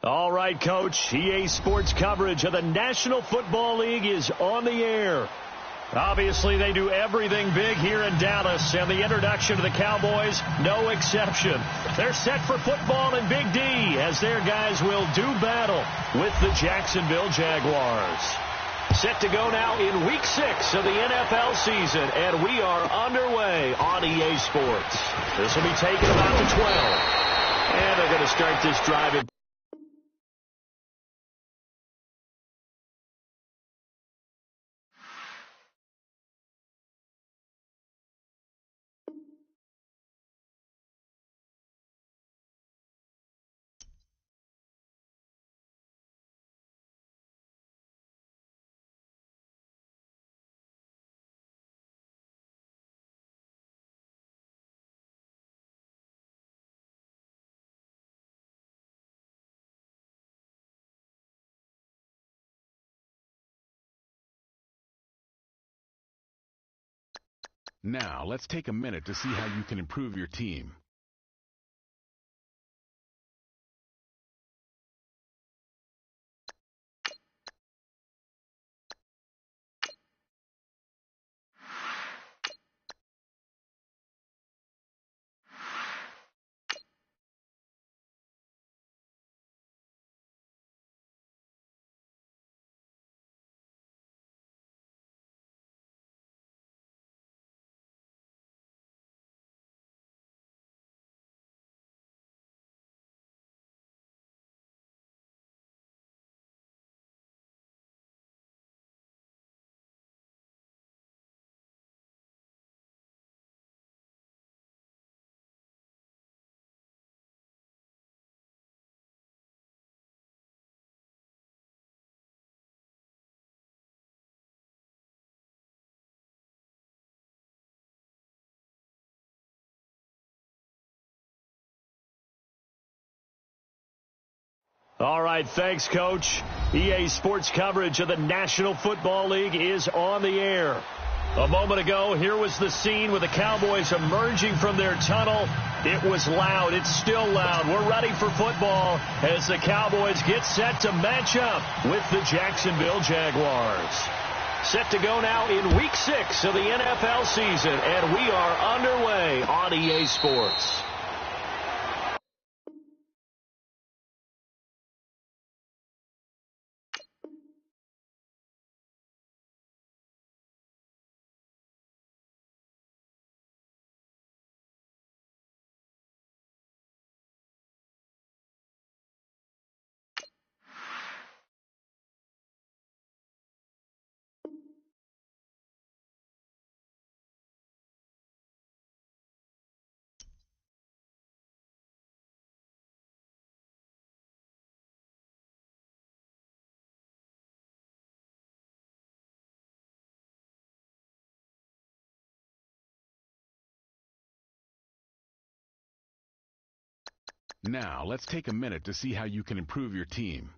All right, Coach. EA Sports coverage of the National Football League is on the air. Obviously, they do everything big here in Dallas, and the introduction to the Cowboys, no exception. They're set for football in Big D as their guys will do battle with the Jacksonville Jaguars. Set to go now in Week 6 of the NFL season, and we are underway on EA Sports. This will be taken about the 12. And they're going to start this drive in. Now, let's take a minute to see how you can improve your team. All right, thanks, Coach. EA Sports coverage of the National Football League is on the air. A moment ago, here was the scene with the Cowboys emerging from their tunnel. It was loud. It's still loud. We're ready for football as the Cowboys get set to match up with the Jacksonville Jaguars. Set to go now in Week 6 of the NFL season, and we are underway on EA Sports. Now, let's take a minute to see how you can improve your team.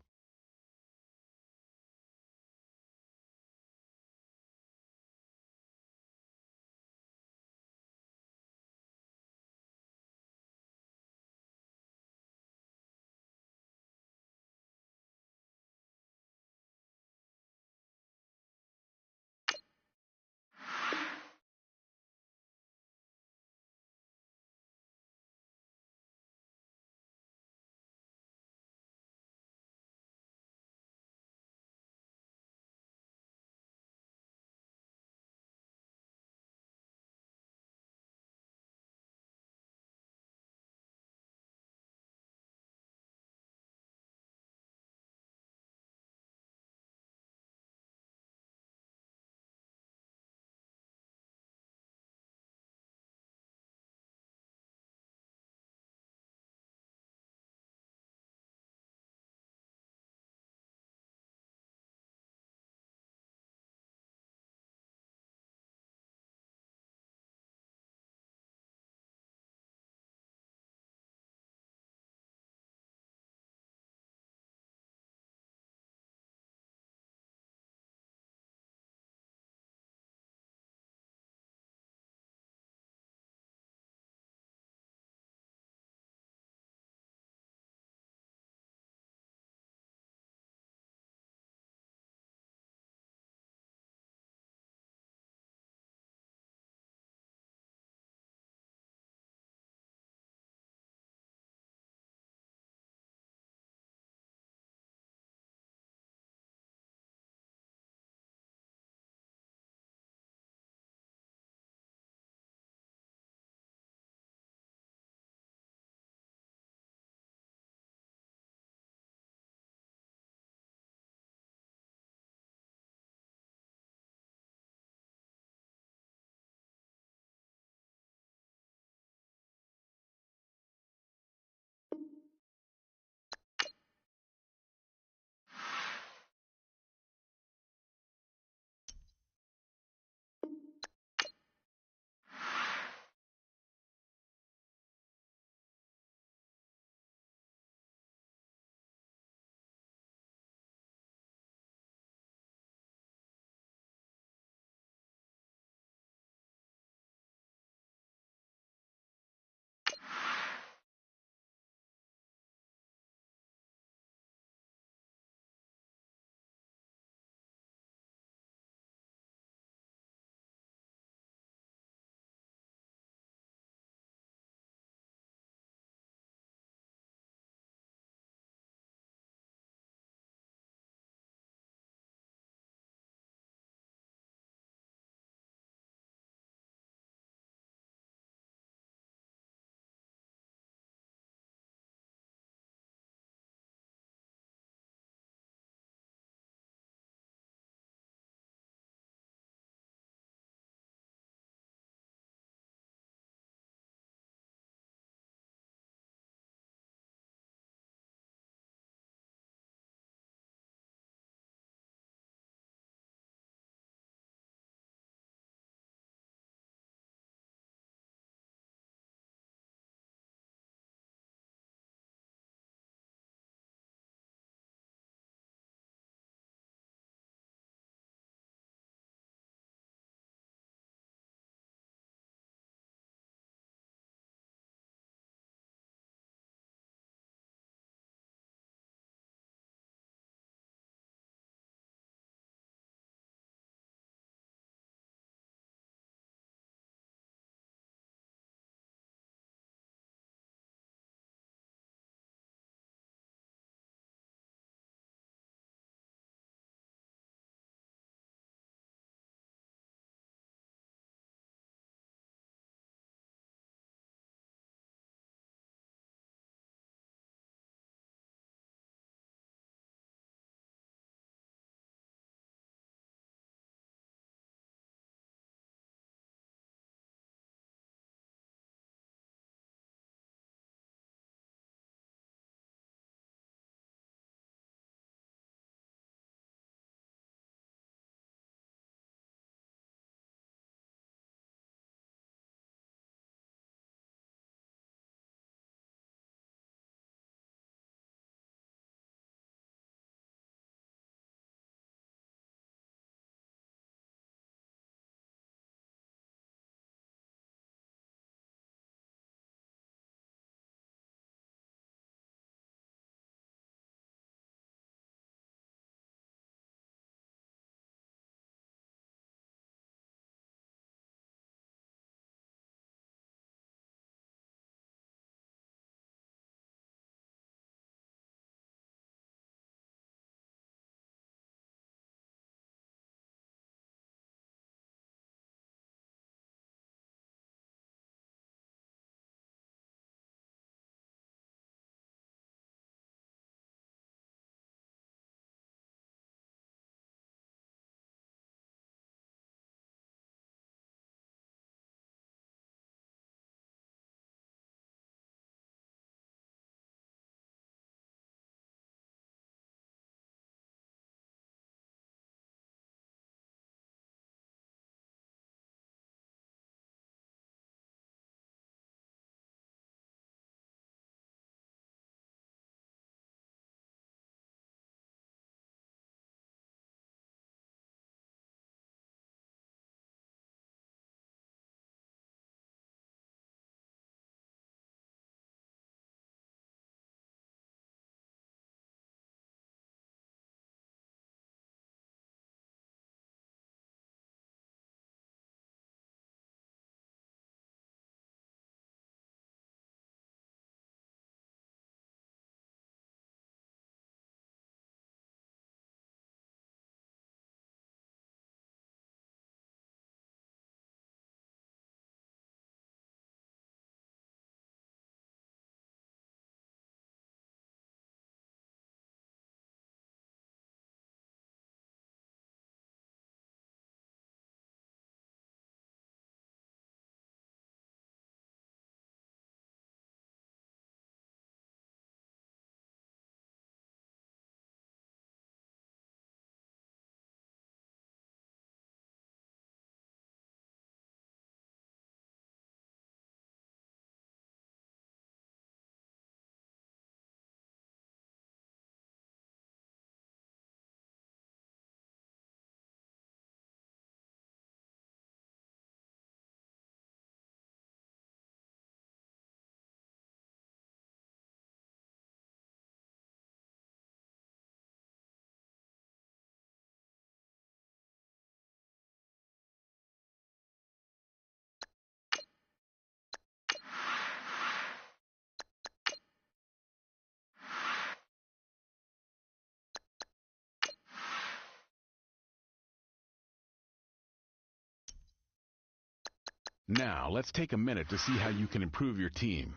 Now, let's take a minute to see how you can improve your team.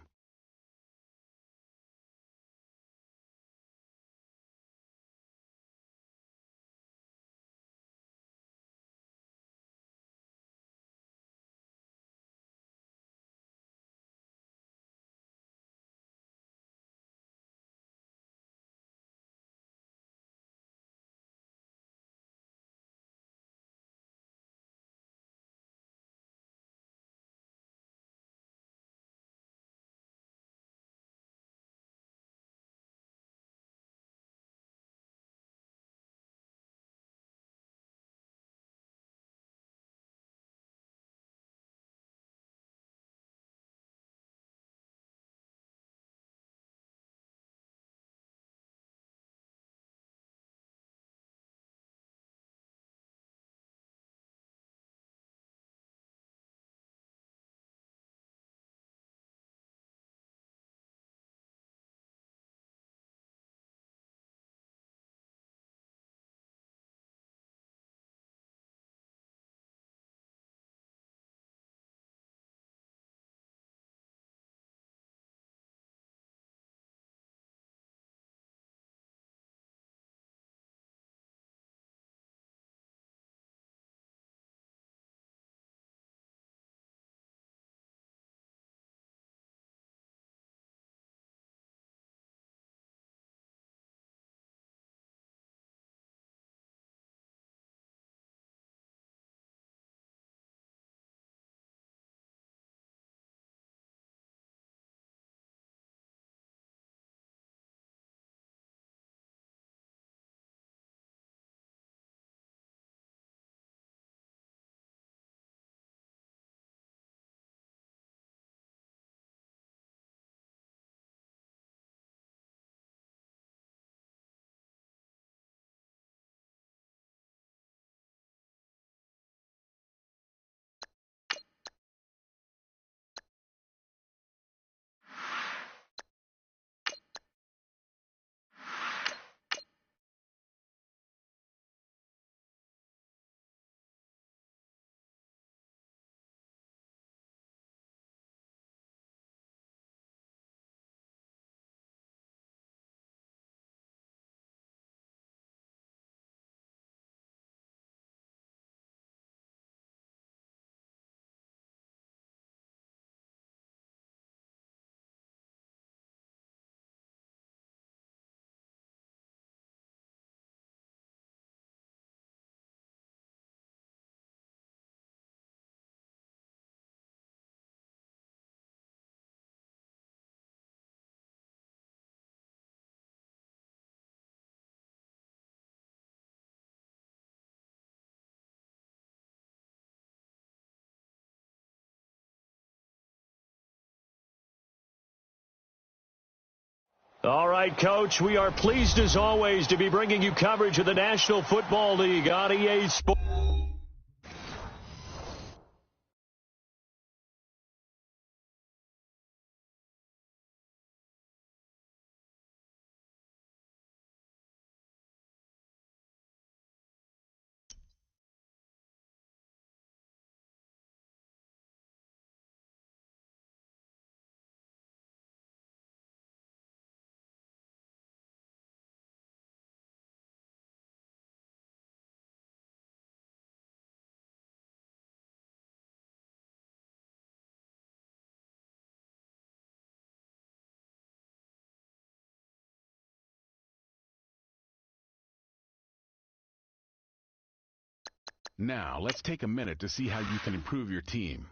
All right, Coach, we are pleased as always to be bringing you coverage of the National Football League on EA Sports. Now, let's take a minute to see how you can improve your team.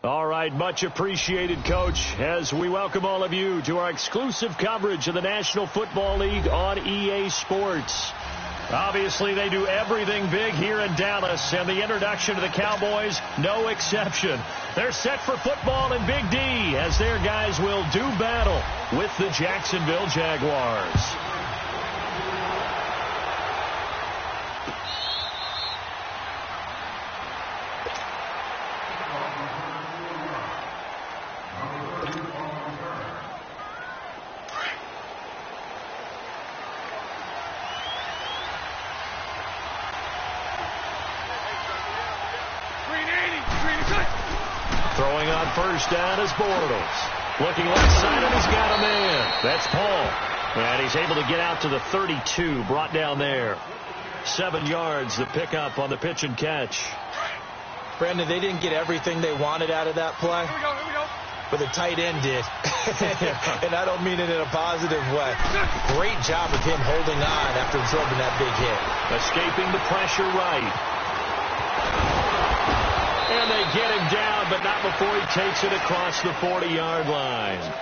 All right, much appreciated, Coach, as we welcome all of you to our exclusive coverage of the National Football League on EA Sports. Obviously, they do everything big here in Dallas, and the introduction to the Cowboys, no exception. They're set for football in Big D as their guys will do battle with the Jacksonville Jaguars. Throwing on first down is Bortles. Looking left side, and he's got a man. That's Paul. And he's able to get out to the 32, brought down there. 7 yards to pick up on the pitch and catch. Brandon, they didn't get everything they wanted out of that play. Here we go. But the tight end did. And I don't mean it in a positive way. Great job of him holding on after absorbing that big hit. Escaping the pressure right. And they get him down, but not before he takes it across the 40-yard line.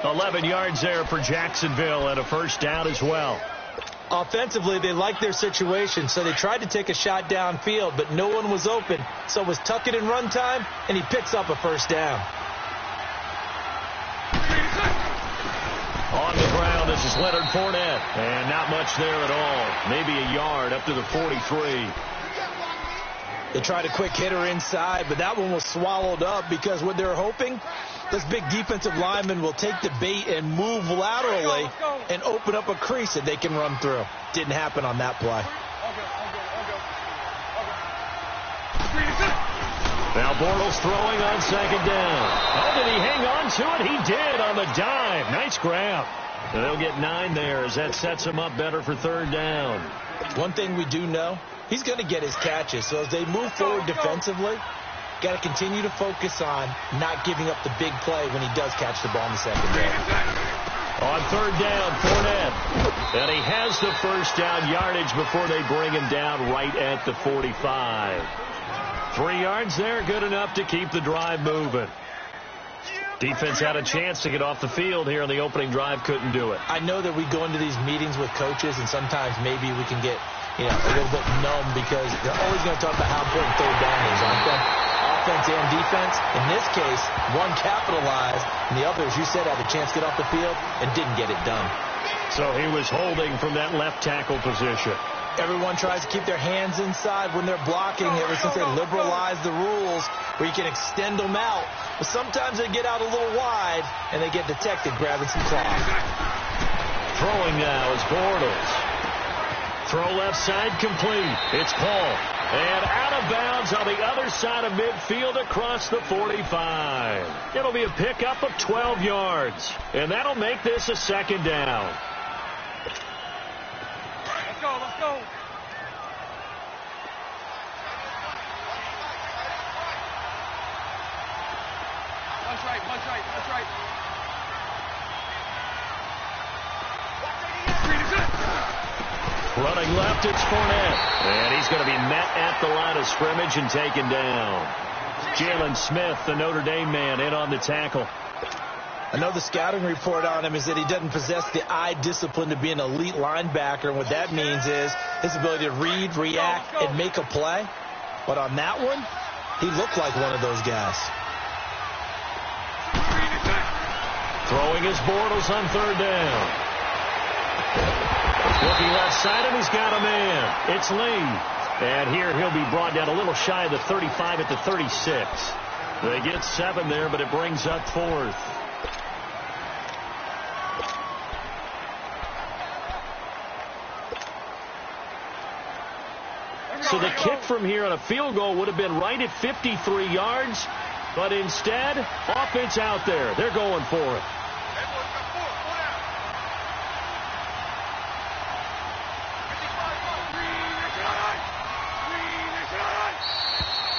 11 yards there for Jacksonville and a first down as well. Offensively, they liked their situation, so they tried to take a shot downfield, but no one was open. So it was tuck it in run time, and he picks up a first down. On the ground, this is Leonard Fournette. And not much there at all. Maybe a yard up to the 43. They tried a quick hitter inside, but that one was swallowed up because what they're hoping, this big defensive lineman will take the bait and move laterally and open up a crease that they can run through. Didn't happen on that play. Now Bortles throwing on second down. Oh, did he hang on to it? He did on the dive. Nice grab. And they'll get 9 there as that sets him up better for third down. One thing we do know, he's going to get his catches. So as they move forward defensively, got to continue to focus on not giving up the big play when he does catch the ball in the secondary. On third down, Fournette. And he has the first down yardage before they bring him down right at the 45. 3 yards there, good enough to keep the drive moving. Defense had a chance to get off the field here in the opening drive, couldn't do it. I know that we go into these meetings with coaches, and sometimes maybe we can get a little bit numb because they're always going to talk about how important third down is, aren't they? Offense and defense. In this case, one capitalized, and the other, as you said, had a chance to get off the field and didn't get it done. So he was holding from that left tackle position. Everyone tries to keep their hands inside when they're blocking ever since they liberalized the rules where you can extend them out. But sometimes they get out a little wide, and they get detected grabbing some cloth. Throwing now is Bortles. Throw left side complete. It's Paul. And out of bounds on the other side of midfield across the 45. It'll be a pickup of 12 yards. And that'll make this a second down. Let's go. Punch right. Running left, it's Fournette. And he's going to be met at the line of scrimmage and taken down. Jalen Smith, the Notre Dame man, in on the tackle. I know the scouting report on him is that he doesn't possess the eye discipline to be an elite linebacker. And what that means is his ability to read, react, and make a play. But on that one, he looked like one of those guys. Throwing his Bortles on third down. Looking left side, and he's got a man. It's Lee. And here he'll be brought down a little shy of the 35 at the 36. They get 7 there, but it brings up 4th. So the kick from here on a field goal would have been right at 53 yards. But instead, offense out there. They're going for it.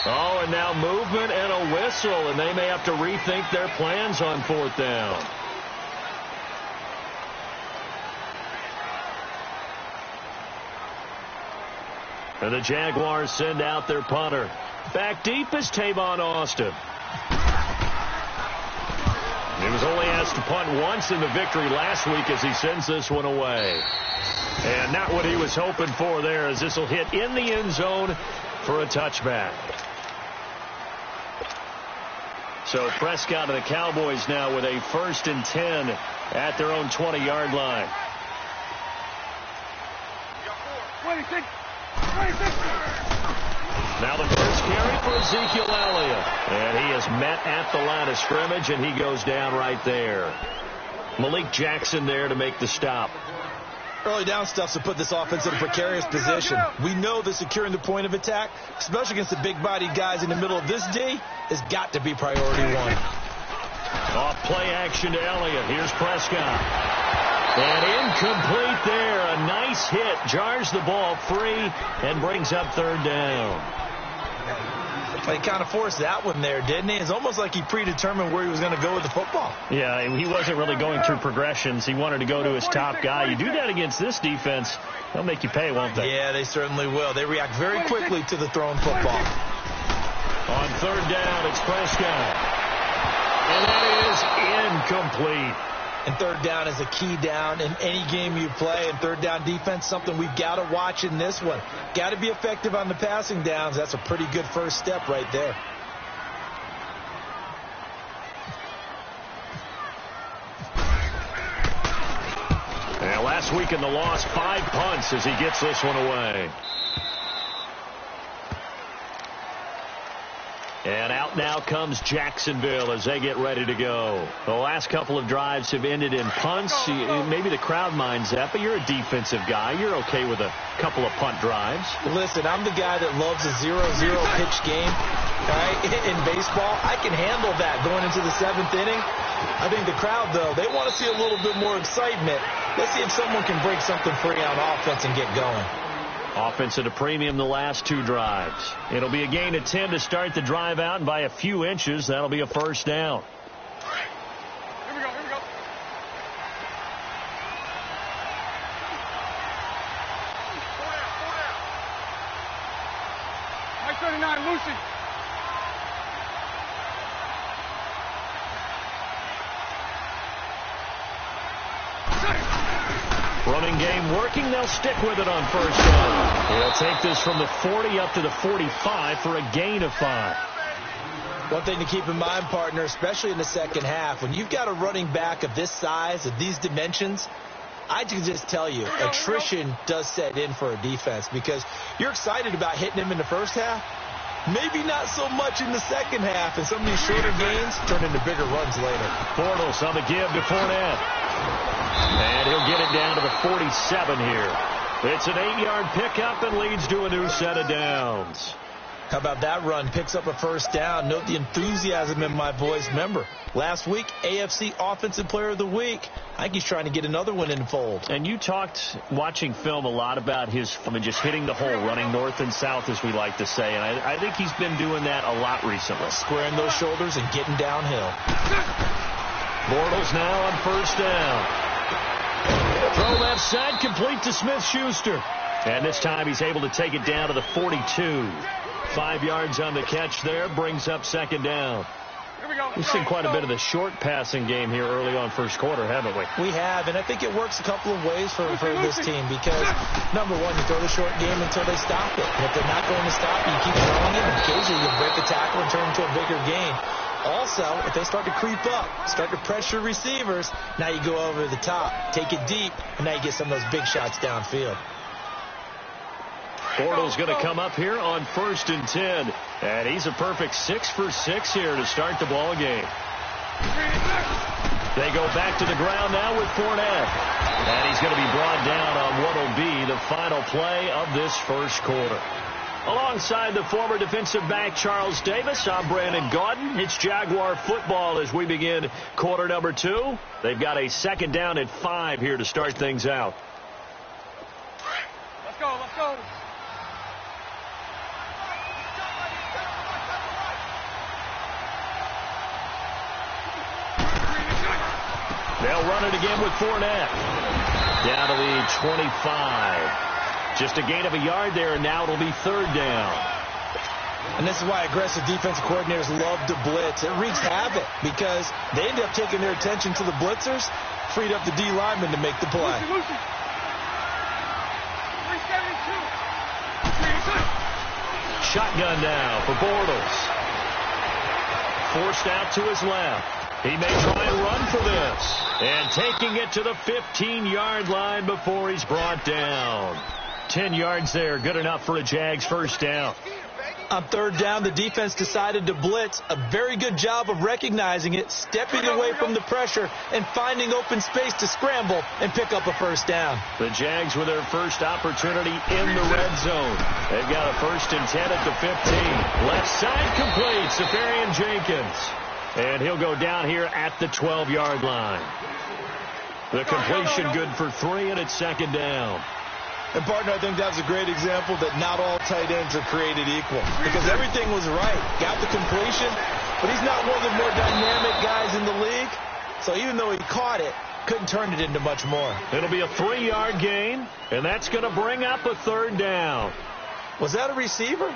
Oh, and now movement and a whistle, and they may have to rethink their plans on 4th down. And the Jaguars send out their punter. Back deep is Tavon Austin. was only asked to punt once in the victory last week as he sends this one away. And not what he was hoping for there, as this will hit in the end zone for a touchback. So Prescott and the Cowboys now with a 1st and 10 at their own 20-yard line. 26. Now the first carry for Ezekiel Elliott. And he is met at the line of scrimmage, and he goes down right there. Malik Jackson there to make the stop. Early down stuff to put this offense in a precarious position. We know that securing the point of attack, especially against the big-bodied guys in the middle of this D, has got to be priority one. Off play action to Elliott. Here's Prescott. And incomplete there. A nice hit. Jars the ball free and brings up 3rd down. He kind of forced that one there, didn't he? It's almost like he predetermined where he was going to go with the football. Yeah, and he wasn't really going through progressions. He wanted to go to his top guy. You do that against this defense, they'll make you pay, won't they? Yeah, they certainly will. They react very quickly to the thrown football. On 3rd down, it's Prescott. And that is incomplete. And 3rd down is a key down in any game you play. And 3rd down defense, something we've got to watch in this one. Got to be effective on the passing downs. That's a pretty good first step right there. And last week in the loss, 5 punts as he gets this one away. And out now comes Jacksonville as they get ready to go. The last couple of drives have ended in punts. Maybe the crowd minds that, but you're a defensive guy. You're okay with a couple of punt drives. Listen, I'm the guy that loves a 0-0 pitch game. Right? In baseball, I can handle that going into the 7th inning. I think the crowd, though, they want to see a little bit more excitement. Let's see if someone can break something free on offense and get going. Offense at a premium the last 2 drives. It'll be a gain of 10 to start the drive out, and by a few inches, that'll be a 1st down. Here we go, here we go. Mike 39, Lucy. Running game working. They'll stick with it on 1st down. They'll take this from the 40 up to the 45 for a gain of 5. One thing to keep in mind, partner, especially in the second half, when you've got a running back of this size, of these dimensions, I can just tell you, attrition does set in for a defense because you're excited about hitting him in the first half. Maybe not so much in the second half, and some of these shorter gains turn into bigger runs later. Bortles on the give to Fournette. And he'll get it down to the 47 here. It's an 8-yard pickup and leads to a new set of downs. How about that run? Picks up a 1st down. Note the enthusiasm in my voice. Remember, last week, AFC Offensive Player of the Week. I think he's trying to get another one in the fold. And you talked, watching film, a lot about his just hitting the hole, running north and south, as we like to say. And I think he's been doing that a lot recently. Squaring those shoulders and getting downhill. Bortles now on 1st down. Throw left side, complete to Smith-Schuster. And this time he's able to take it down to the 42. 5 yards on the catch there, brings up 2nd down. Here we go. We've seen quite a bit of the short passing game here early on 1st quarter, haven't we? We have, and I think it works a couple of ways for this team because, number one, you throw the short game until they stop it. And if they're not going to stop it, you keep throwing it, and occasionally you break the tackle and turn it into a bigger gain. Also, if they start to creep up, start to pressure receivers, now you go over the top, take it deep, and now you get some of those big shots downfield. Bortles going to come up here on 1st and 10. And he's a perfect 6 for 6 here to start the ball game. They go back to the ground now with Fournette. And he's going to be brought down on what will be the final play of this 1st quarter. Alongside the former defensive back Charles Davis, I'm Brandon Gaudin. It's Jaguar football as we begin quarter number 2. They've got a 2nd down at 5 here to start things out. Let's go, let's go. They'll run it again with Fournette. Down to the 25. Just a gain of a yard there, and now it'll be 3rd down. And this is why aggressive defensive coordinators love to blitz. It wreaks havoc because they end up taking their attention to the blitzers, freed up the D lineman to make the play. Lucy. 372. Shotgun now for Bortles. Forced out to his left. He may try and run for this. And taking it to the 15-yard line before he's brought down. 10 yards there, good enough for a Jags first down. On third down, the defense decided to blitz. A very good job of recognizing it, stepping away from the pressure, and finding open space to scramble and pick up a first down. The Jags with their first opportunity in the red zone. They've got a 1st and 10 at the 15. Left side complete, Safarian Jenkins. And he'll go down here at the 12-yard line. The completion good for 3, and it's 2nd down. And, partner, I think that was a great example that not all tight ends are created equal. Because everything was right. Got the completion, but he's not one of the more dynamic guys in the league. So even though he caught it, couldn't turn it into much more. It'll be a 3-yard gain, and that's going to bring up a 3rd down. Was that a receiver?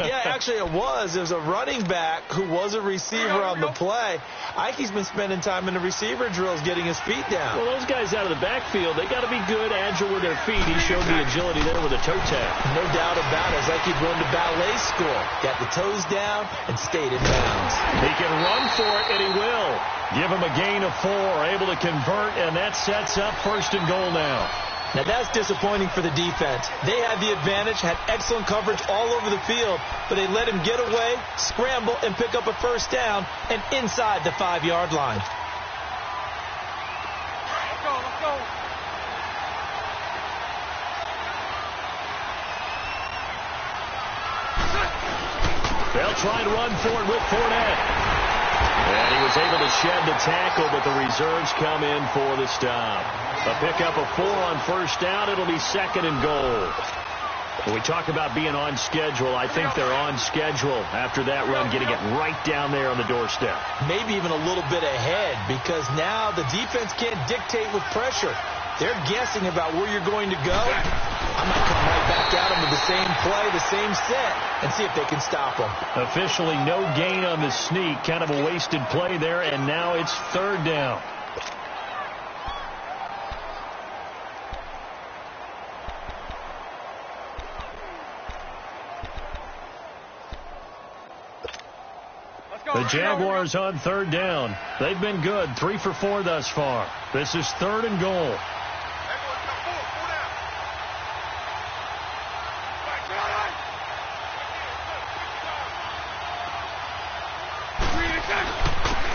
Yeah, actually it was. It was a running back who was a receiver on the play. Ikey's been spending time in the receiver drills getting his feet down. Well, those guys out of the backfield, they got to be good, agile with their feet. He showed the agility there with a toe tap. No doubt about it. It's like he'd run to ballet school. Got the toes down and stayed in bounds. He can run for it, and he will. Give him a gain of 4, able to convert, and that sets up 1st and goal now. Now, that's disappointing for the defense. They had the advantage, had excellent coverage all over the field, but they let him get away, scramble, and pick up a first down, and inside the 5-yard line. Let's go, let's go. They'll try and run for it with Fournette. And he was able to shed the tackle, but the reserves come in for the stop. A pickup of 4 on 1st down. It'll be 2nd and goal. When we talk about being on schedule, I think they're on schedule after that run, getting it right down there on the doorstep. Maybe even a little bit ahead, because now the defense can't dictate with pressure. They're guessing about where you're going to go. I might come right back at them with the same play, the same set, and see if they can stop them. Officially no gain on the sneak. Kind of a wasted play there, and now it's 3rd down. The Jaguars on 3rd down. They've been good, 3 for 4 thus far. This is 3rd and goal.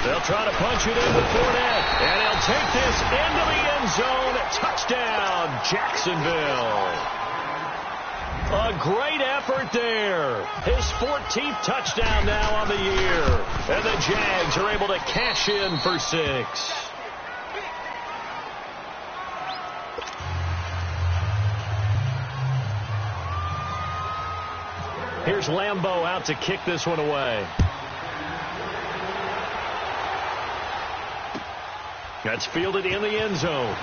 They'll try to punch it in with Fournette, and he'll take this into the end zone. Touchdown, Jacksonville. A great effort there. His 14th touchdown now on the year. And the Jags are able to cash in for 6. Here's Lambeau out to kick this one away. That's fielded in the end zone.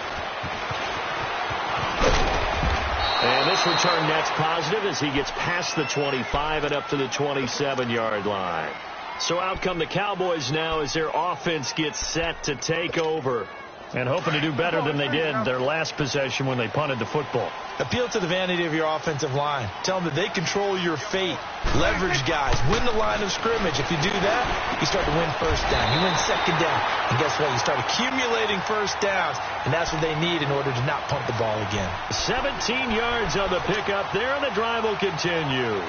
And this return net's positive as he gets past the 25 and up to the 27-yard line. So out come the Cowboys now as their offense gets set to take over. And hoping to do better than they did their last possession when they punted the football. Appeal to the vanity of your offensive line. Tell them that they control your fate. Leverage guys. Win the line of scrimmage. If you do that, you start to win first down. You win 2nd down. And guess what? You start accumulating first downs. And that's what they need in order to not punt the ball again. 17 yards on the pickup there, and the drive will continue.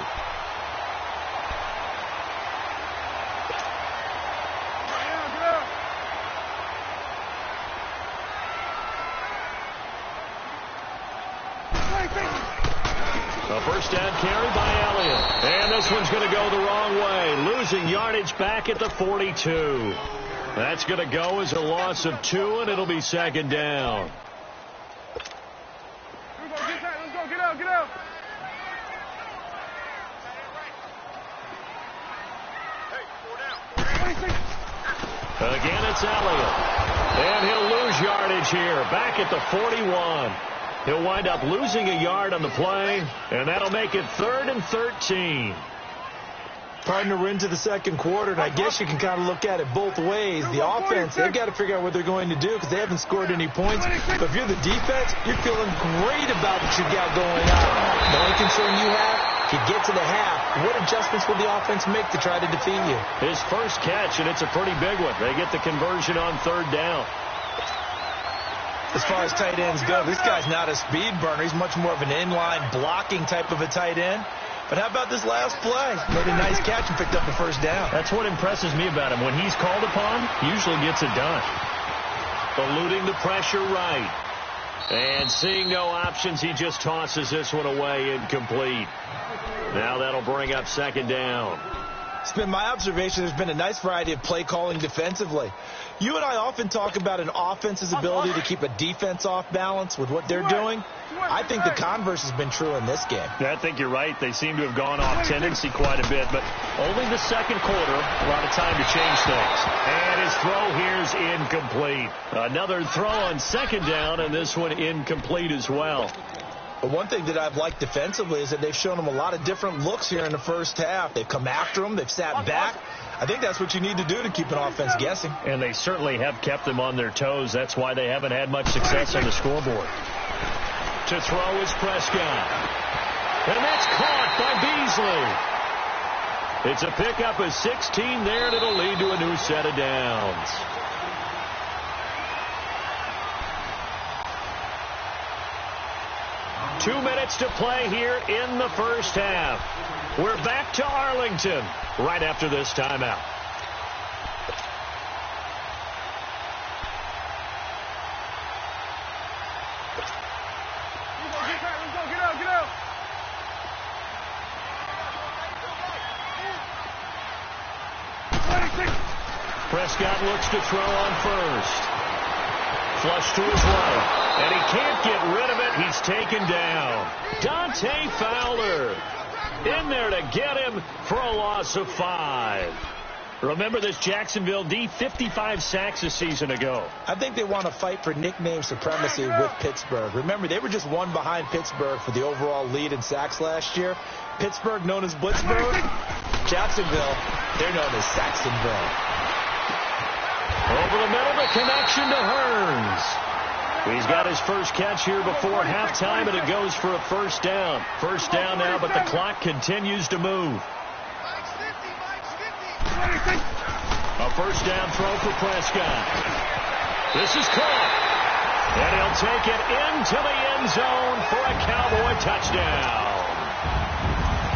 A first down carry by Elliott. And this one's going to go the wrong way. Losing yardage back at the 42. That's going to go as a loss of 2, and it'll be 2nd down. Let's go, get out, get out. Again, it's Elliott. And he'll lose yardage here. Back at the 41. He'll wind up losing a yard on the play, and that'll make it 3rd and 13. Partner, we're into the second quarter, and I guess you can kind of look at it both ways. The offense, they've got to figure out what they're going to do because they haven't scored any points. But if you're the defense, you're feeling great about what you got going on. The only concern you have, if you get to the half, what adjustments will the offense make to try to defeat you? His first catch, and it's a pretty big one. They get the conversion on third down. As far as tight ends go, this guy's not a speed burner. He's much more of an inline blocking type of a tight end. But how about this last play? Made a nice catch and picked up the first down. That's what impresses me about him. When he's called upon, usually gets it done. Eluding the pressure right. And seeing no options, he just tosses this one away, incomplete. Now that'll bring up second down. It's been my observation there's been a nice variety of play calling defensively. You and I often talk about an offense's ability to keep a defense off balance with what they're doing. I think the converse has been true in this game. I think you're right. They seem to have gone off tendency quite a bit, but only the second quarter, a lot of time to change things. And his throw here's incomplete. Another throw on second down, and this one incomplete as well. But one thing that I've liked defensively is that they've shown them a lot of different looks here in the first half. They've come after them. They've sat back. I think that's what you need to do to keep an offense guessing. And they certainly have kept them on their toes. That's why they haven't had much success on the scoreboard. To throw is Prescott. And that's caught by Beasley. It's a pickup of 16 there, and it'll lead to a new set of downs. Two minutes to play here in the first half. We're back to Arlington right after this timeout. Get out. Prescott looks to throw on first. Flush to his right. And he can't get rid of it. He's taken down. Dante Fowler in there to get him for a loss of 5. Remember this Jacksonville D, 55 sacks a season ago. I think they want to fight for nickname supremacy with Pittsburgh. Remember, they were just one behind Pittsburgh for the overall lead in sacks last year. Pittsburgh, known as Blitzburg. Jacksonville, they're known as Saxonville. Over the middle, the connection to Hearns. He's got his first catch here before halftime, and it goes for a first down. First down now, but the clock continues to move. A first down throw for Prescott. This is caught. And he'll take it into the end zone for a Cowboy touchdown.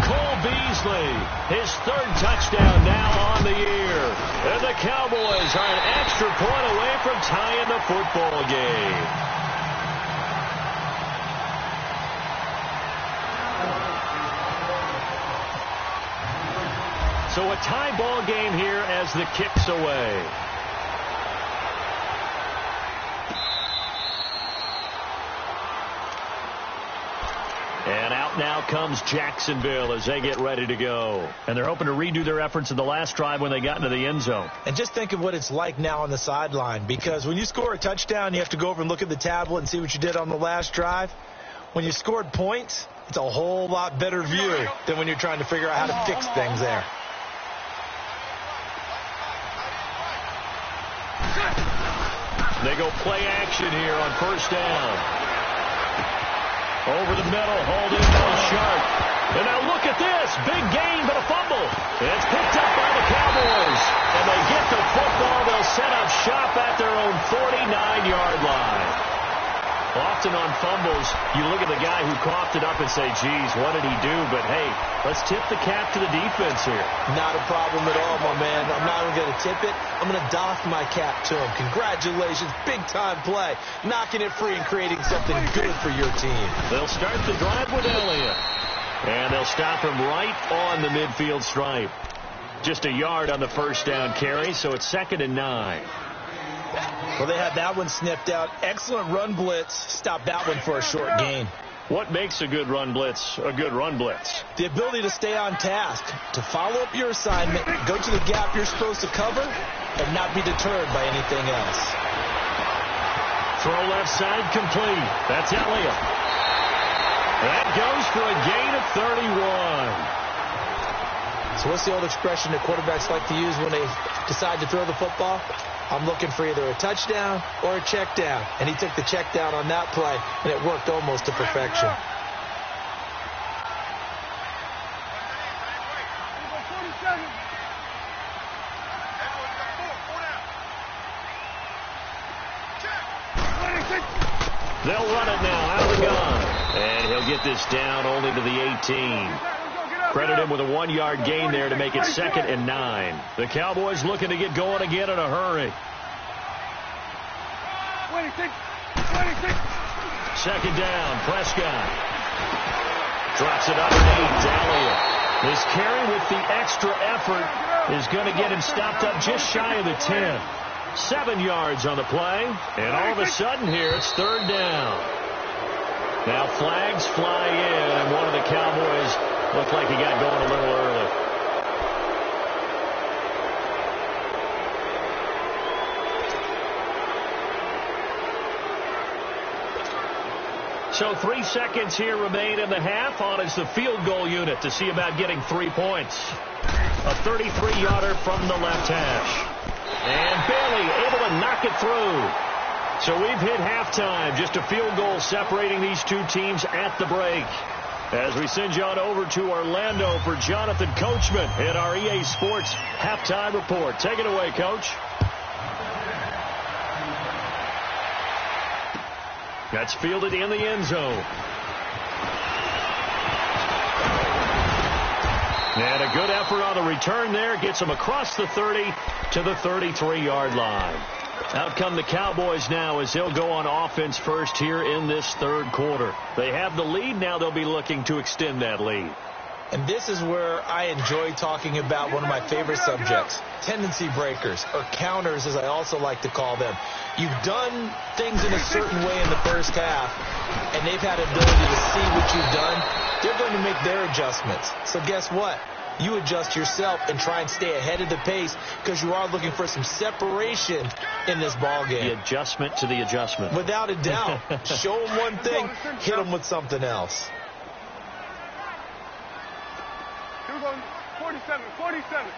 Cole Beasley, his third touchdown now on the year. And the Cowboys are an extra point away from tying the football game. So a tie ball game here as the kick's away. And out now comes Jacksonville as they get ready to go. And they're hoping to redo their efforts in the last drive when they got into the end zone. And just think of what it's like now on the sideline, because when you score a touchdown, you have to go over and look at the tablet and see what you did on the last drive. When you scored points, it's a whole lot better view than when you're trying to figure out how to fix things there. They go play action here on first down. Over the middle, hauled in by Sharp. And now look at this. Big gain, but a fumble. It's picked up by the Cowboys. And they get the football. They'll set up shop at their own 49-yard line. Often on fumbles, you look at the guy who coughed it up and say, geez, what did he do? But, hey, let's tip the cap to the defense here. Not a problem at all, my man. I'm not even going to tip it. I'm going to doff my cap to him. Congratulations. Big-time play. Knocking it free and creating something good for your team. They'll start the drive with Elliott. And they'll stop him right on the midfield stripe. Just a yard on the first down carry, so it's 2nd and 9. Well, they had that one sniffed out. Excellent run blitz. Stop that one for a short gain. What makes a good run blitz a good run blitz? The ability to stay on task, to follow up your assignment, go to the gap you're supposed to cover, and not be deterred by anything else. Throw left side complete. That's Elliott. That goes for a gain of 31. So what's the old expression that quarterbacks like to use when they decide to throw the football? I'm looking for either a touchdown or a check down. And he took the check down on that play, and it worked almost to perfection. They'll run it now out of the gun. And he'll get this down only to the 18. Credit him with a 1-yard gain there to make it 2nd and 9. The Cowboys looking to get going again in a hurry. 26. 2nd down, Prescott. Drops it up to 8, Elliott. This carry with the extra effort is going to get him stopped up just shy of the 10. 7 yards on the play, and all of a sudden here it's 3rd down. Now flags fly in, and one of the Cowboys looked like he got going a little early. So 3 seconds here remain in the half. On is the field goal unit to see about getting 3 points. A 33-yarder from the left hash. And Bailey able to knock it through. So we've hit halftime. Just a field goal separating these two teams at the break. As we send you on over to Orlando for Jonathan Coachman in our EA Sports halftime report. Take it away, Coach. That's fielded in the end zone. And a good effort on the return there. Gets him across the 30 to the 33-yard line. Out come the Cowboys now as they'll go on offense first here in this 3rd quarter. They have the lead. Now they'll be looking to extend that lead. And this is where I enjoy talking about one of my favorite subjects, tendency breakers, or counters as I also like to call them. You've done things in a certain way in the first half, and they've had ability to see what you've done. They're going to make their adjustments. So guess what? You adjust yourself and try and stay ahead of the pace because you are looking for some separation in this ball game. The adjustment to the adjustment. Without a doubt. Show them one thing, hit them with something else. 47.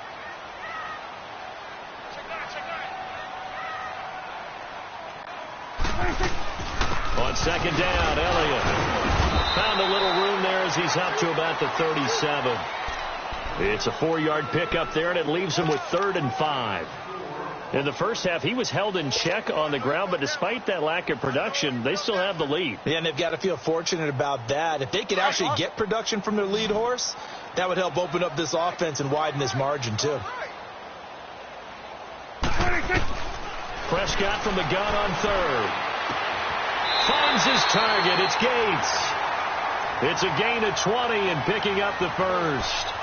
On 2nd down, Elliott found a little room there as he's up to about the 37. It's a 4-yard pickup there, and it leaves him with 3rd and 5. In the first half, he was held in check on the ground, but despite that lack of production, they still have the lead. Yeah, and they've got to feel fortunate about that. If they could actually get production from their lead horse, that would help open up this offense and widen this margin, too. Prescott from the gun on 3rd. Finds his target. It's Gates. It's a gain of 20 and picking up the first.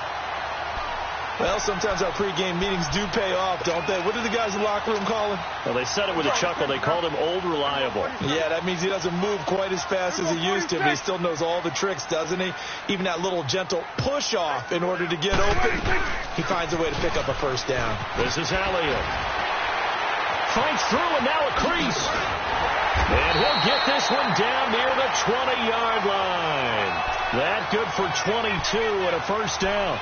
Well, sometimes our pregame meetings do pay off, don't they? What did the guys in the locker room call him? Well, they said it with a chuckle. They called him Old Reliable. Yeah, that means he doesn't move quite as fast as he used to, but he still knows all the tricks, doesn't he? Even that little gentle push-off in order to get open. He finds a way to pick up a first down. This is Elliott. Fights through, and now a crease. And he'll get this one down near the 20-yard line. That good for 22 and a first down.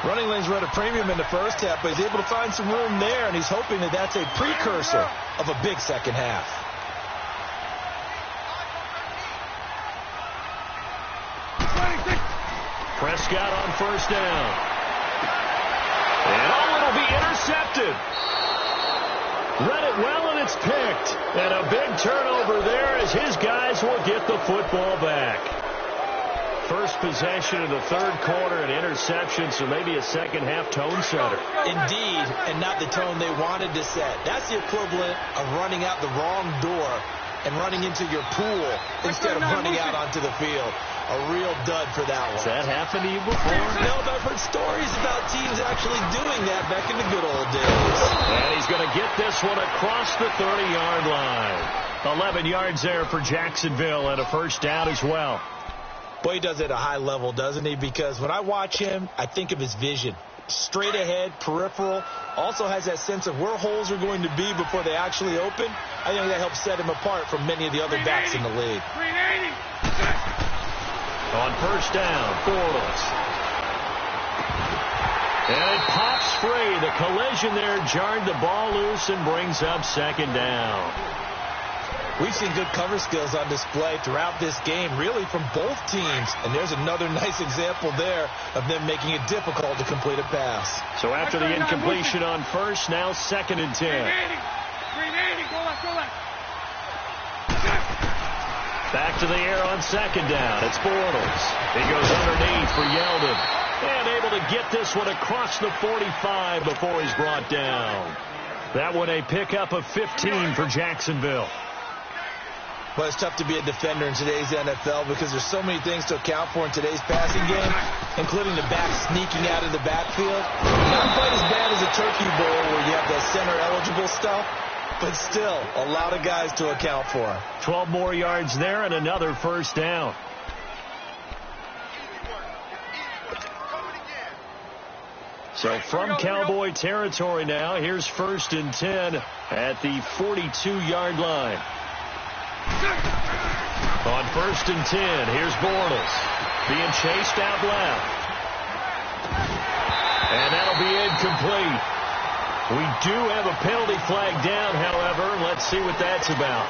Running lanes run a premium in the first half, but he's able to find some room there, and he's hoping that that's a precursor of a big second half. Prescott on first down. And it'll be intercepted. Read it well, and it's picked. And a big turnover there as his guys will get the football back. First possession of the 3rd quarter, an interception, so maybe a second-half tone setter. Indeed, and not the tone they wanted to set. That's the equivalent of running out the wrong door and running into your pool instead of running out onto the field. A real dud for that one. Has that happened to you before? No, but I've heard stories about teams actually doing that back in the good old days. And he's going to get this one across the 30-yard line. 11 yards there for Jacksonville and a first down as well. Boy, he does it at a high level, doesn't he? Because when I watch him, I think of his vision. Straight ahead, peripheral. Also has that sense of where holes are going to be before they actually open. I think that helps set him apart from many of the other backs in the league. 380. On first down, Bortles. And it pops free. The collision there jarred the ball loose and brings up second down. We've seen good cover skills on display throughout this game, really from both teams. And there's another nice example there of them making it difficult to complete a pass. So after the incompletion on first, now 2nd and 10. 380, go left. Back to the air on 2nd down. It's Bortles. He goes underneath for Yeldon. And able to get this one across the 45 before he's brought down. That one a pickup of 15 for Jacksonville. Well, it's tough to be a defender in today's NFL because there's so many things to account for in today's passing game, including the back sneaking out of the backfield. Not quite as bad as a turkey bowl where you have the center-eligible stuff, but still a lot of guys to account for. 12 more yards there and another first down. So from Cowboy territory now, here's 1st and 10 at the 42-yard line. On 1st and 10, here's Bortles being chased out left. And that'll be incomplete. We do have a penalty flag down, however. Let's see what that's about.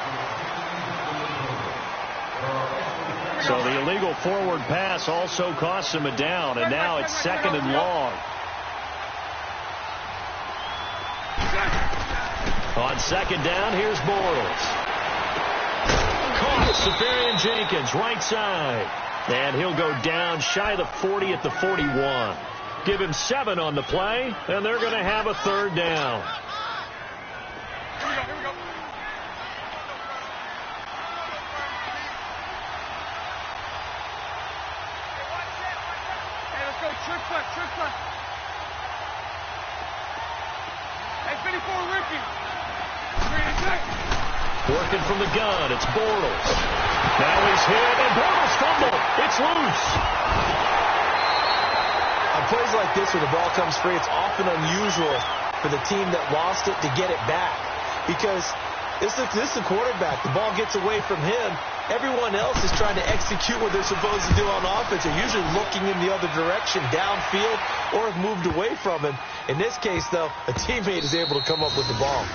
So the illegal forward pass also costs him a down, and now it's 2nd and long. On 2nd down, here's Bortles. Caught, Safarian Jenkins, right side. And he'll go down shy of the 40 at the 41. Give him 7 on the play, and they're going to have a 3rd down. Here we go. Hey, let's go. Trick left. Hey, 54, Ricky. Working from the gun, it's Bortles. Now he's hit, and Bortles fumbled. It's loose. On plays like this where the ball comes free, it's often unusual for the team that lost it to get it back. Because this is the quarterback. The ball gets away from him. Everyone else is trying to execute what they're supposed to do on offense. They're usually looking in the other direction, downfield, or have moved away from him. In this case, though, a teammate is able to come up with the ball.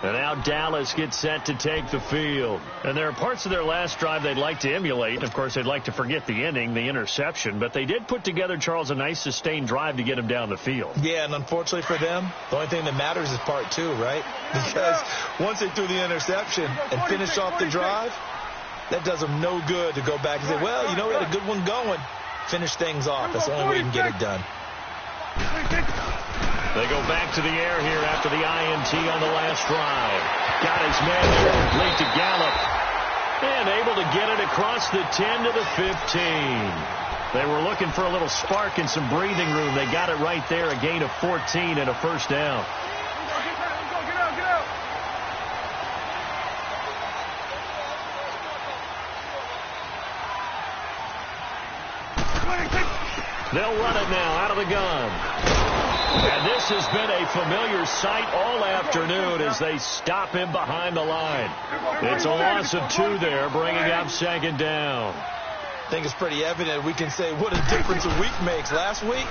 And now Dallas gets set to take the field. And there are parts of their last drive they'd like to emulate. Of course, they'd like to forget the inning, the interception. But they did put together, Charles, a nice sustained drive to get him down the field. Yeah, and unfortunately for them, the only thing that matters is part 2, right? Because once they threw the interception and finished off the drive, that does them no good to go back and say, well, you know, we had a good one going. Finish things off. That's the only way you can get it done. They go back to the air here after the INT on the last drive. Got his man there, complete to Gallup. And able to get it across the 10 to the 15. They were looking for a little spark and some breathing room. They got it right there, a gain of 14 and a first down. Get out. They'll run it now out of the gun. And this has been a familiar sight all afternoon as they stop him behind the line. It's a loss of 2 there, bringing up 2nd down. I think it's pretty evident. We can say what a difference a week makes. Last week,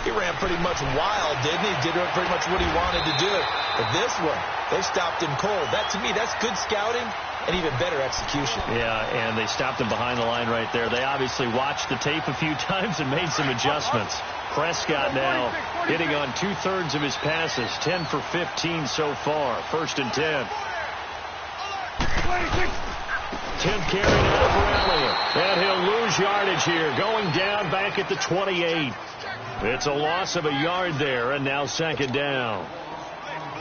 he ran pretty much wild, didn't he? Did pretty much what he wanted to do. But this one, they stopped him cold. That, to me, that's good scouting and even better execution. Yeah, and they stopped him behind the line right there. They obviously watched the tape a few times and made some adjustments. Prescott now hitting on 2/3 of his passes, 10 for 15 so far. 1st and 10. 10th carry now for Elliott. And he'll lose yardage here, going down back at the 28. It's a loss of a yard there, and now 2nd down.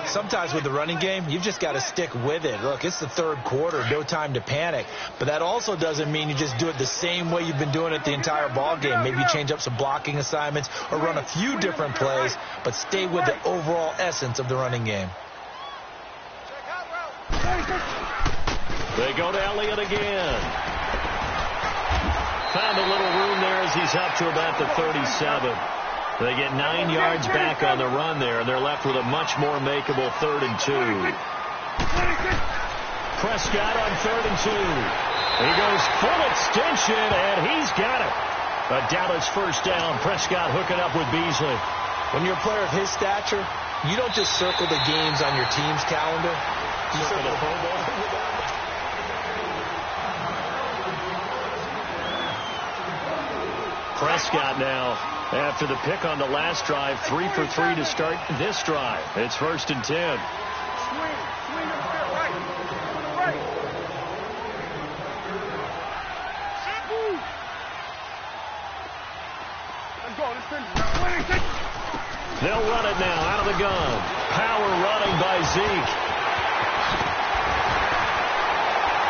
Sometimes with the running game, you've just got to stick with it. Look, it's the 3rd quarter, no time to panic. But that also doesn't mean you just do it the same way you've been doing it the entire ball game. Maybe change up some blocking assignments or run a few different plays, but stay with the overall essence of the running game. They go to Elliott again. Found a little room there as he's up to about the 37. They get 9 yards back on the run there, and they're left with a much more makeable 3rd and 2. Prescott on 3rd and 2. He goes full extension, and he's got it. A Dallas first down. Prescott hooking up with Beasley. When you're a player of his stature, you don't just circle the games on your team's calendar. You circle the Pro Bowl. Prescott now, after the pick on the last drive, 3 for 3 to start this drive. It's 1st and 10. Swing to the field, right. Right. Move. Let's go, let's finish. They'll run it now out of the gun. Power running by Zeke.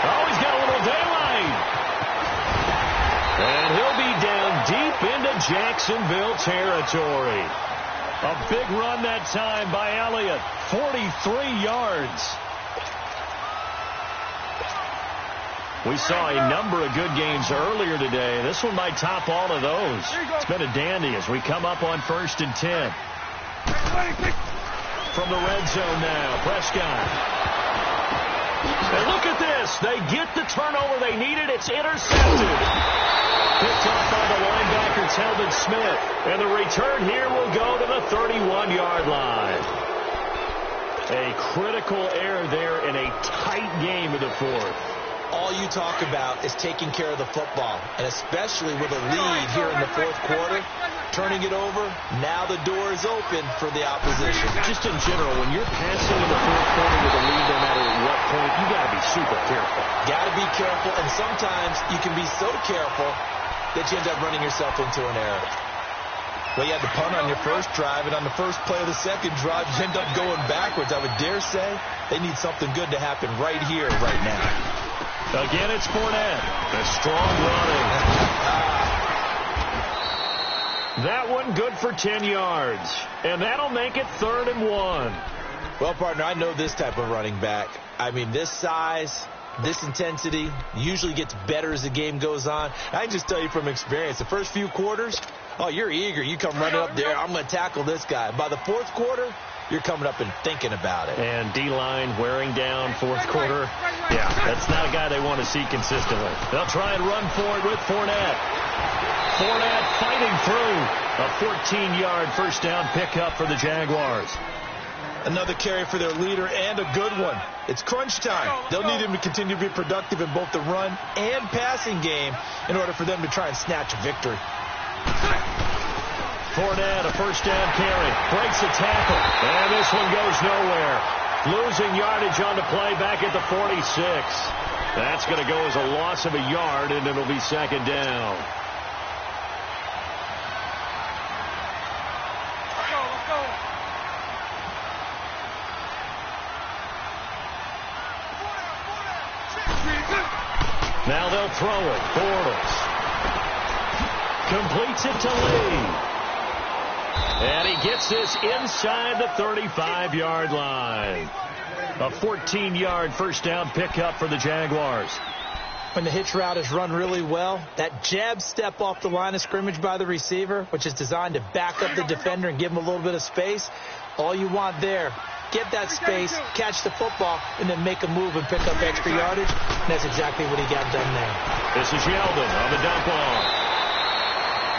Oh, he's got a little daylight. And he'll be down deep into Jacksonville territory. A big run that time by Elliott. 43 yards. We saw a number of good games earlier today. This one might top all of those. It's been a dandy as we come up on 1st and 10. From the red zone now, Prescott. And look at this. They get the turnover they needed. It's intercepted. Picked up by the linebacker, Telvin Smith. And the return here will go to the 31-yard line. A critical error there in a tight game of the fourth. All you talk about is taking care of the football, and especially with a lead here in the fourth quarter, turning it over, now the door is open for the opposition. Just in general, when you're passing in the fourth quarter with a lead, no matter what point, you got to be super careful. Got to be careful, and sometimes you can be so careful that you end up running yourself into an error. Well, you had the punt on your first drive, and on the first play of the second drive, you end up going backwards. I would dare say they need something good to happen right here, right now. Again, it's Fournette. A strong running. That one good for 10 yards. And that'll make it 3rd and 1. Well, partner, I know this type of running back. I mean, this size, this intensity usually gets better as the game goes on. I can just tell you from experience, the first few quarters, oh, you're eager. You come running up there. I'm going to tackle this guy. By the fourth quarter, you're coming up and thinking about it. And D-line wearing down fourth quarter. Yeah, that's not a guy they want to see consistently. They'll try and run for it with Fournette. Fournette fighting through. A 14-yard first down pickup for the Jaguars. Another carry for their leader and a good one. It's crunch time. They'll need him to continue to be productive in both the run and passing game in order for them to try and snatch a victory. Fournette, a first down carry, breaks a tackle, and this one goes nowhere. Losing yardage on the play back at the 46. That's going to go as a loss of a yard, and it'll be 2nd down. Let's go. Now they'll throw it. Bortles completes it to Lee. And he gets this inside the 35-yard line. A 14-yard first down pickup for the Jaguars. When the hitch route is run really well, that jab step off the line of scrimmage by the receiver, which is designed to back up the defender and give him a little bit of space, all you want there, get that space, catch the football, and then make a move and pick up extra yardage. And that's exactly what he got done there. This is Yeldon on the dump off.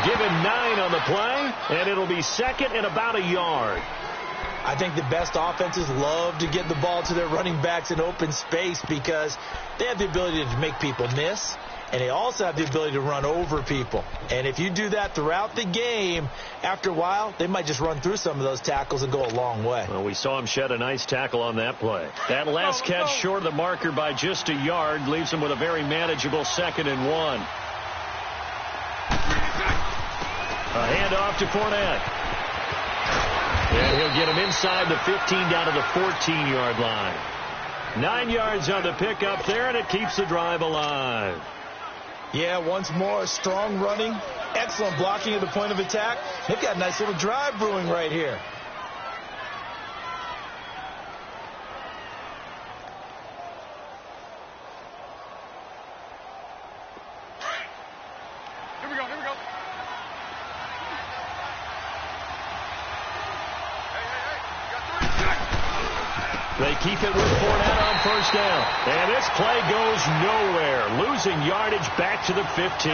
Give him 9 on the play, and it'll be 2nd and about a yard. I think the best offenses love to get the ball to their running backs in open space because they have the ability to make people miss, and they also have the ability to run over people. And if you do that throughout the game, after a while, they might just run through some of those tackles and go a long way. Well, we saw him shed a nice tackle on that play. That last catch short of the marker by just a yard leaves him with a very manageable 2nd and 1. A handoff to Fournette. And he'll get him inside the 15 down to the 14-yard line. 9 yards on the pickup there, and it keeps the drive alive. Yeah, once more, strong running, excellent blocking at the point of attack. They've got a nice little drive brewing right here. Here we go. They keep it with Fournette on first down. And this play goes nowhere. Losing yardage back to the 15.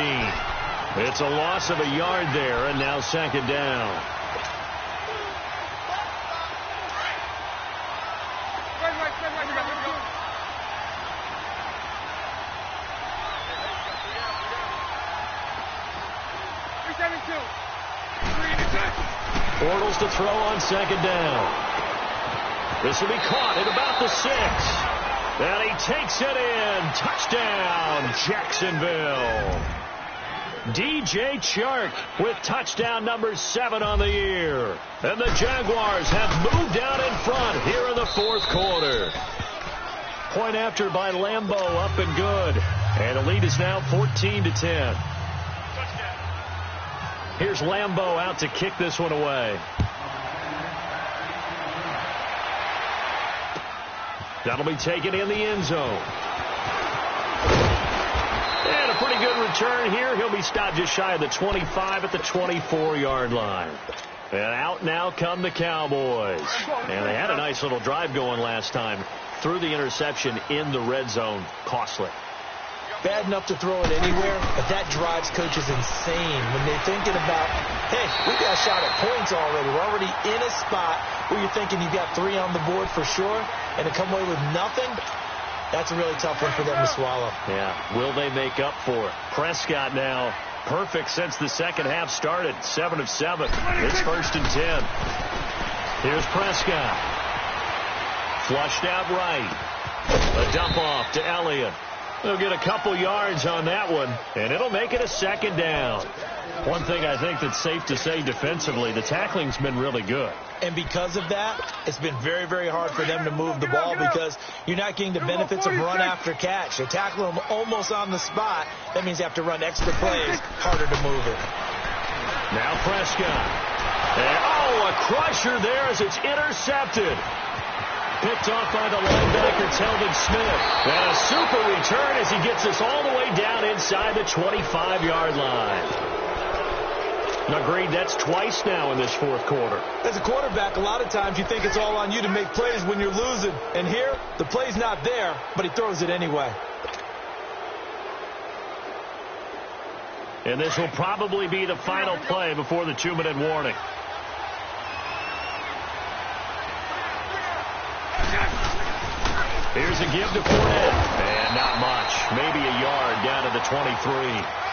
It's a loss of a yard there, and now second down. Bortles to throw on second down. This will be caught at about the 6. And he takes it in. Touchdown, Jacksonville. DJ Chark with touchdown number 7 on the year. And the Jaguars have moved out in front here in the fourth quarter. Point after by Lambeau, up and good. And the lead is now 14-10. Here's Lambeau out to kick this one away. That'll be taken in the end zone. And a pretty good return here. He'll be stopped just shy of the 25 at the 24-yard line. And out now come the Cowboys. And they had a nice little drive going last time. Threw the interception in the red zone. Costly. Bad enough to throw it anywhere, but that drives coaches insane when they're thinking about, hey, we got a shot at points already. We're already in a spot where you're thinking you've got 3 on the board for sure, and to come away with nothing, that's a really tough one for them to swallow. Yeah, will they make up for it? Prescott now, perfect since the second half started, 7 of 7. It's 1st and 10. Here's Prescott. Flushed out right. A dump off to Elliott. They'll get a couple yards on that one, and it'll make it a second down. One thing I think that's safe to say defensively, the tackling's been really good. And because of that, it's been very, very hard for them to move the ball because you're not getting the benefits of run after catch. They're tackling them almost on the spot. That means you have to run extra plays, harder to move it. Now Prescott. And, a crusher there as it's intercepted. Picked off by the linebacker, Telvin Smith. And a super return as he gets us all the way down inside the 25-yard line. Agreed, that's twice now in this fourth quarter. As a quarterback, a lot of times you think it's all on you to make plays when you're losing. And here, the play's not there, but he throws it anyway. And this will probably be the final play before the 2-minute warning. Here's a give to Fournette. And not much. Maybe a yard down to the 23.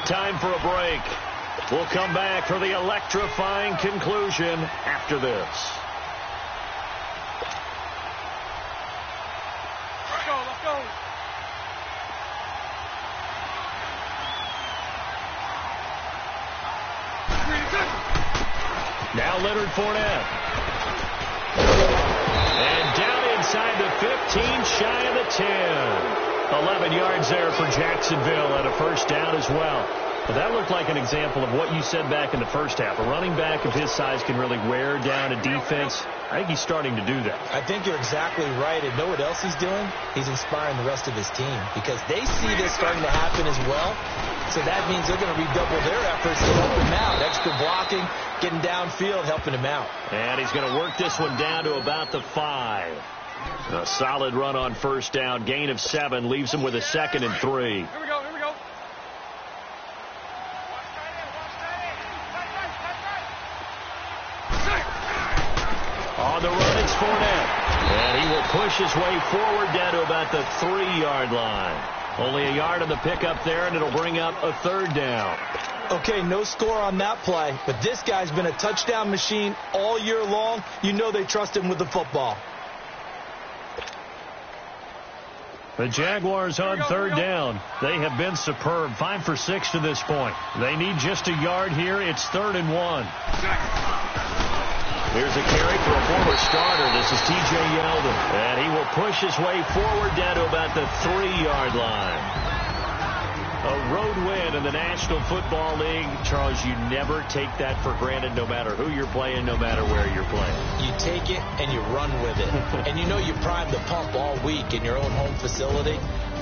Time for a break. We'll come back for the electrifying conclusion after this. Let's go, let's go. Now Leonard Fournette. And down inside the 15, shy of the 10. 11 yards there for Jacksonville and a first down as well. But that looked like an example of what you said back in the first half. A running back of his size can really wear down a defense. I think he's starting to do that. I think you're exactly right. And know what else he's doing? He's inspiring the rest of his team because they see this starting to happen as well. So that means they're going to redouble their efforts to help him out. Extra blocking, getting downfield, helping him out. And he's going to work this one down to about the 5. A solid run on first down. Gain of 7 leaves him with a 2nd and 3. Here we go, here we go. On the run, it's Fournette. And he will push his way forward down to about the 3-yard line. Only a yard on the pickup there, and it'll bring up a 3rd down. Okay, no score on that play, but this guy's been a touchdown machine all year long. You know they trust him with the football. The Jaguars on 3rd down. They have been superb. 5 for 6 to this point. They need just a yard here. It's 3rd and 1. Here's a carry for a former starter. This is T.J. Yeldon. And he will push his way forward down to about the 3-yard line. A road win in the National Football League. Charles, you never take that for granted no matter who you're playing, no matter where you're playing. You take it and you run with it. And you know you primed the pump all week in your own home facility.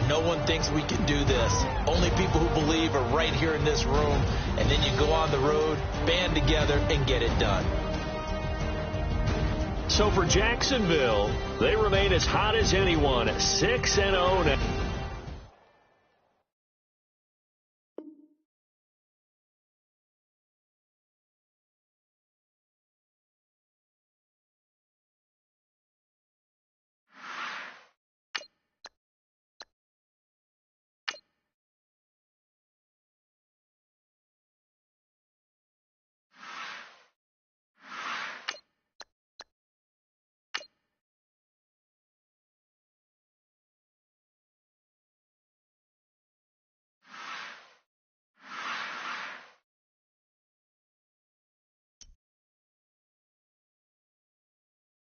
No one thinks we can do this. Only people who believe are right here in this room. And then you go on the road, band together, and get it done. So for Jacksonville, they remain as hot as anyone, 6-0 now.